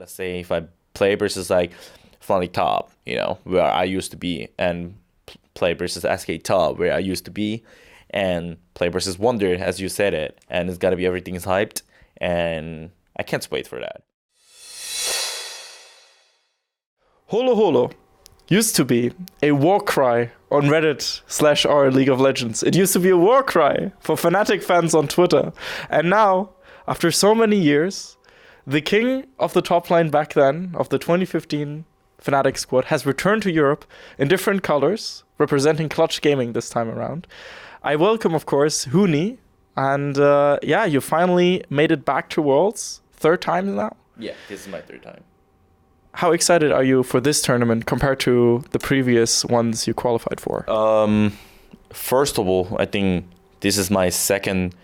let's say if I play versus like Fnatic top, where I used to be, and play versus SK top, where I used to be, and play versus Wonder, as you said it, and it's gotta be everything's hyped, and I can't wait for that. Holo Holo used to be a war cry on Reddit/r League of Legends. It used to be a war cry for Fnatic fans on Twitter. And now, after so many years, the king of the top lane back then, of the 2015 Fnatic squad, has returned to Europe in different colors, representing Clutch Gaming this time around. I welcome, of course, Huni. And you finally made it back to Worlds. Third time now? Yeah, this is my third time. How excited are you for this tournament compared to the previous ones you qualified for? First of all, I think this is my second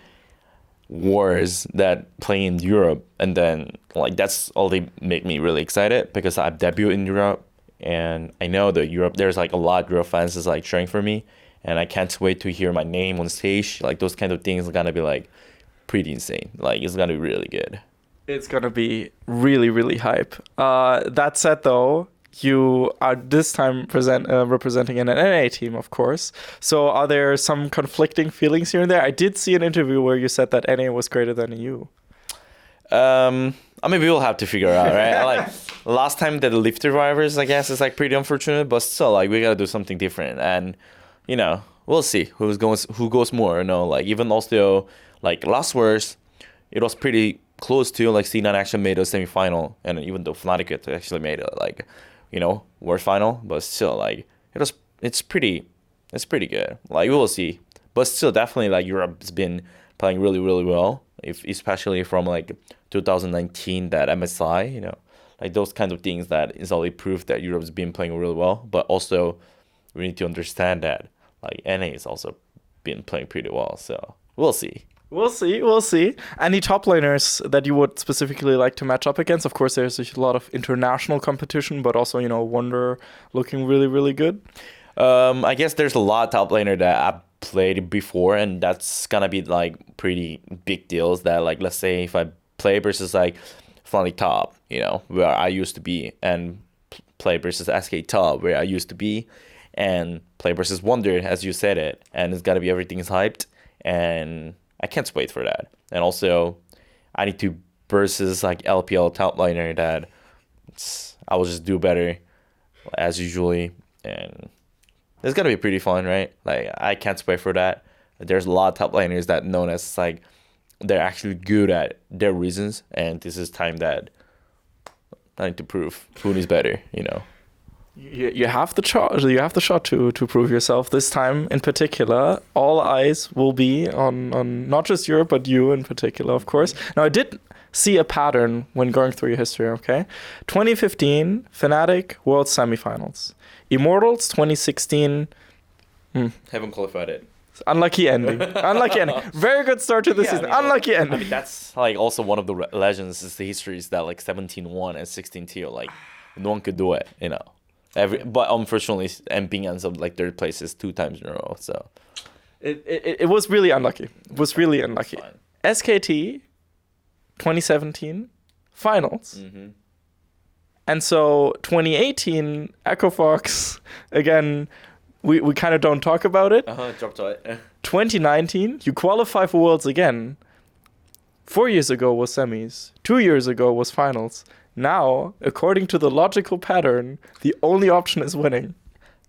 Wars that play in Europe, and then that's all they make me really excited because I've debuted in Europe, and I know that there's a lot of Europe fans is cheering for me, and I can't wait to hear my name on stage. Those kind of things are gonna be pretty insane. It's gonna be really good. It's gonna be really, really hype. That said, though, you are this time representing an NA team, of course. So are there some conflicting feelings here and there? I did see an interview where you said that NA was greater than EU. We'll have to figure out, right? Last time the lifter drivers, I guess, is pretty unfortunate, but still, we gotta do something different, and we'll see who goes more. Even also last Wars, it was pretty close to C9 actually made a semi-final, and even though Fnatic actually made a world final, but still it's pretty good. We will see, but still definitely Europe's been playing really, really well, especially from 2019 that MSI, those kind of things that is only proof that Europe's been playing really well. But also we need to understand that NA has also been playing pretty well, so we'll see. We'll see. Any top laners that you would specifically like to match up against? Of course, there's a lot of international competition, but also, Wonder looking really, really good. I guess there's a lot of top laner that I played before, and that's gonna be pretty big deals that let's say if I play versus Fnatic top, where I used to be, and play versus SK top, where I used to be, and play versus Wonder, as you said it, and it's gotta be everything's hyped, and I can't wait for that. And also, I need to versus LPL top liner that I will just do better as usually, and it's gonna be pretty fun, right? I can't wait for that. There's a lot of top laners that known as they're actually good at their reasons, and this is time that I need to prove who is better. You have the shot. You have the shot to prove yourself this time. In particular, all eyes will be on not just Europe, but you in particular, of course. Now, I did see a pattern when going through your history. Okay, 2015 Fnatic World Semifinals, Immortals 2016. Haven't qualified it. Unlucky ending. Very good start to the season. Unlucky ending. That's also one of the legends. Is the histories that 17-1 and 16-2. No one could do it. But unfortunately, MP ends up third places 2 times in a row. So it was really unlucky. SKT 2017 finals. Mm-hmm. And so 2018 Echo Fox again. We kind of don't talk about it. Drop to it. 2019 you qualify for Worlds again. 4 years ago was semis. 2 years ago was finals. Now, according to the logical pattern, the only option is winning.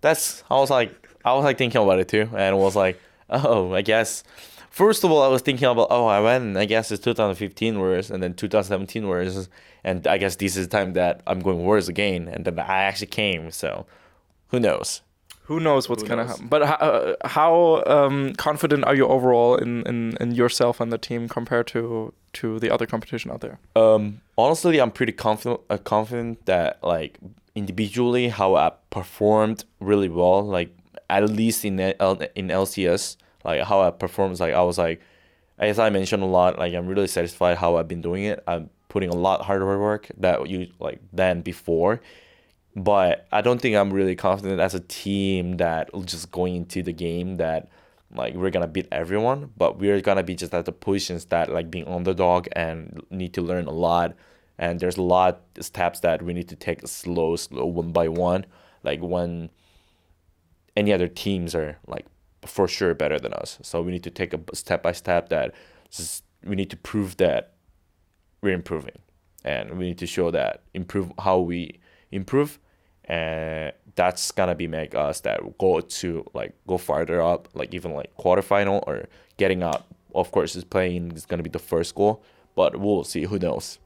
I was thinking about it too, and was I guess. First of all, I was thinking about, I went, I guess it's 2015 Worlds, and then 2017 Worlds, and I guess this is the time that I'm going Worlds again, and then I actually came, so who knows? Who knows what's going to happen? But how confident are you overall in yourself and the team compared to the other competition out there? Honestly, I'm pretty confident that individually how I performed really well. At least in LCS, how I performed. I was as I mentioned a lot. I'm really satisfied how I've been doing it. I'm putting a lot harder work than before. But I don't think I'm really confident as a team that just going into the game that we're gonna beat everyone, but we're gonna be just at the positions that being underdog and need to learn a lot and there's a lot of steps that we need to take slow, one by one. Like when any other teams are like for sure better than us, so we need to take a step by step. That just, we need to prove that we're improving, and we need to show that improve how we improve, and that's gonna be make us that go farther up, like even like quarterfinal or getting out. Of course, is playing is gonna be the first goal, but we'll see. Who knows?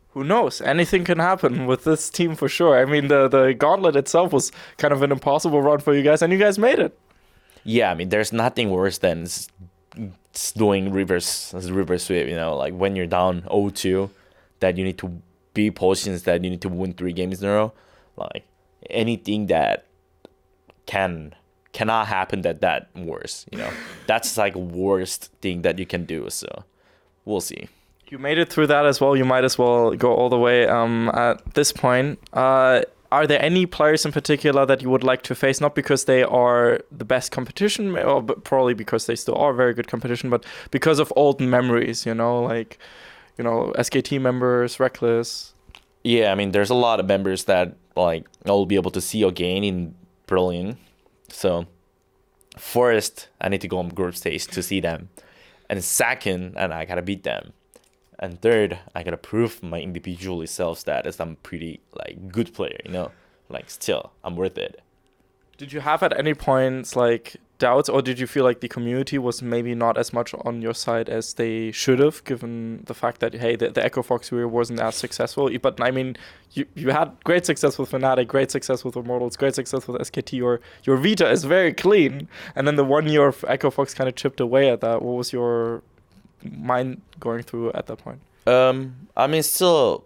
Who knows? Anything can happen with this team for sure. I mean, the gauntlet itself was kind of an impossible run for you guys, and you guys made it. Yeah, I mean, there's nothing worse than doing reverse sweep. Like when you're down 0-2, that you need to be positions that you need to win 3 games in a row. Like anything that cannot happen that worse. That's like worst thing that you can do. So we'll see. You made it through that as well. You might as well go all the way. At this point, are there any players in particular that you would like to face? Not because they are the best competition, or probably because they still are very good competition, but because of old memories. Like SKT members, Reckless. Yeah, I mean, there's a lot of members that like I'll be able to see again in Berlin. So first, I need to go on group stage to see them, and second, and I gotta beat them. And third, I gotta prove my individual self status. I'm pretty like good player, Like still, I'm worth it. Did you have at any points like doubts, or did you feel like the community was maybe not as much on your side as they should have, given the fact that hey, the Echo Fox career wasn't as successful? But I mean, you had great success with Fnatic, great success with Immortals, great success with SKT. Your Vita is very clean, and then the 1 year of Echo Fox kind of chipped away at that. What was your mind going through at that point? I mean, still,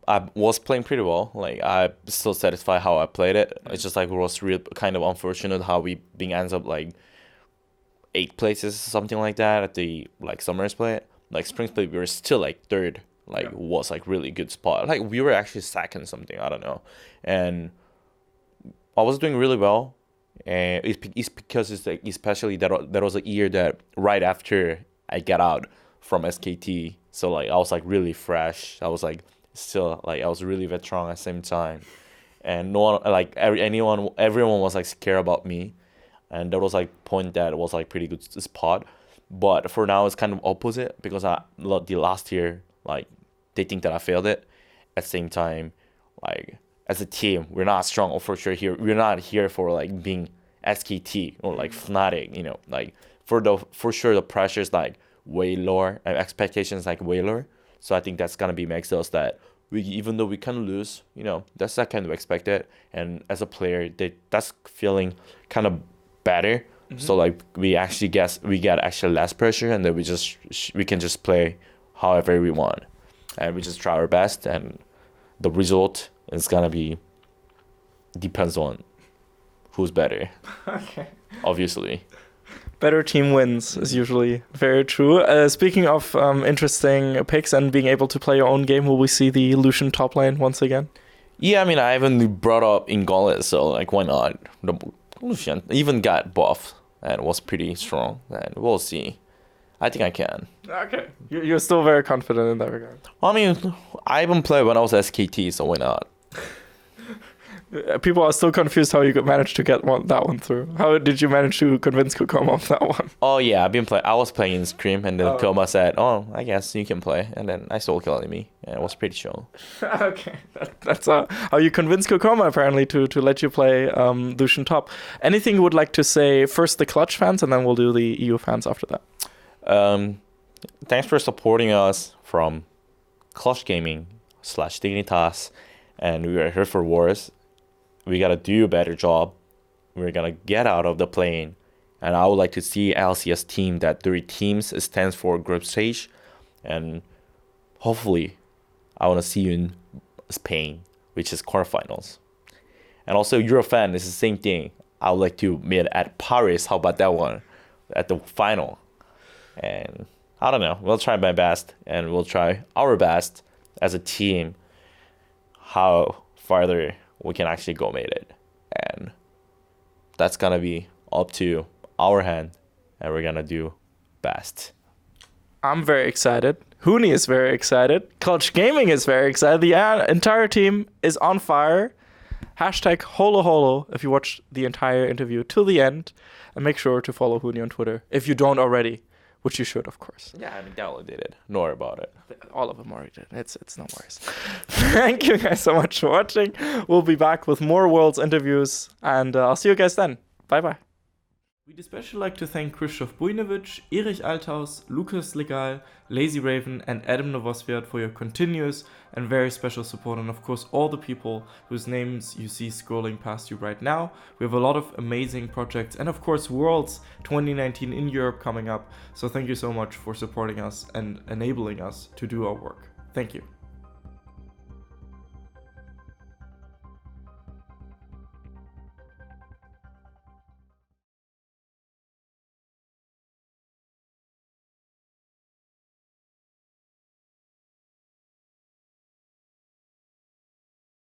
I was playing pretty well. Like, I'm still satisfied how I played it. It's just like it was real kind of unfortunate how we ends up like 8 places, something like that at the like summer split. Like spring split, we were still like third. Like was like really good spot. Like we were actually second something. I don't know, and I was doing really well. And it's because it's like especially that was a year that right after I got out from SKT. So like I was like really fresh. I was like still like I was really veteran at the same time, and no one like everyone was like scared about me, and that was like point that was like pretty good spot. But for now it's kind of opposite because the last year like they think that I failed it. At the same time, like as a team we're not strong for sure here. We're not here for like being SKT or like Fnatic. Like for sure the pressure's like way lower and expectations like way lower. So I think that's gonna be makes us that we, even though we can lose, that's that kind of expected. And as a player, that's feeling kind of better. Mm-hmm. So like we get actually less pressure, and then we can just play however we want, and we just try our best. And the result is gonna be depends on who's better. Okay. Obviously. Better team wins is usually very true. Speaking of interesting picks and being able to play your own game, will we see the Lucian top lane once again? Yeah, I mean, I haven't brought up in Gauntlet, so like, why not? The Lucian even got buff and was pretty strong, and we'll see. I think I can. Okay. You're still very confident in that regard. I mean, I haven't played when I was SKT, so why not? People are still confused how you could manage to get that one through. How did you manage to convince Kokoma of that one? Oh yeah, I was playing in Scream, and then Kokoma said, "Oh, I guess you can play," and then I stole killing me, and it was pretty chill. Okay, that's how you convinced Kokoma apparently to let you play Lucian top. Anything you would like to say first, the Clutch fans, and then we'll do the EU fans after that. Thanks for supporting us from Clutch Gaming / Dignitas, and we are here for wars. We gotta do a better job. We're gonna get out of the plane, and I would like to see LCS team that 3 teams stands for group stage, and hopefully, I wanna see you in Spain, which is quarterfinals. And also Eurofan is the same thing. I would like to meet at Paris. How about that one? At the final, and I don't know. We'll try my best, and we'll try our best as a team. How farther we can actually go made it, and that's gonna be up to our hand, and we're gonna do best. I'm very excited. Huni is very excited. Clutch Gaming is very excited. The entire team is on fire. Hashtag holo holo if you watch the entire interview till the end. And make sure to follow Huni on Twitter if you don't already, which you should, of course. Yeah, I downloaded it. Know about it. All of them already did. It's no worries. Thank you guys so much for watching. We'll be back with more Worlds interviews, and I'll see you guys then. Bye-bye. We'd especially like to thank Krzysztof Bujnowicz, Erich Althaus, Lukas Legal, Lazy Raven, and Adam Novosviat for your continuous and very special support, and of course all the people whose names you see scrolling past you right now. We have a lot of amazing projects, and of course Worlds 2019 in Europe coming up, so thank you so much for supporting us and enabling us to do our work. Thank you.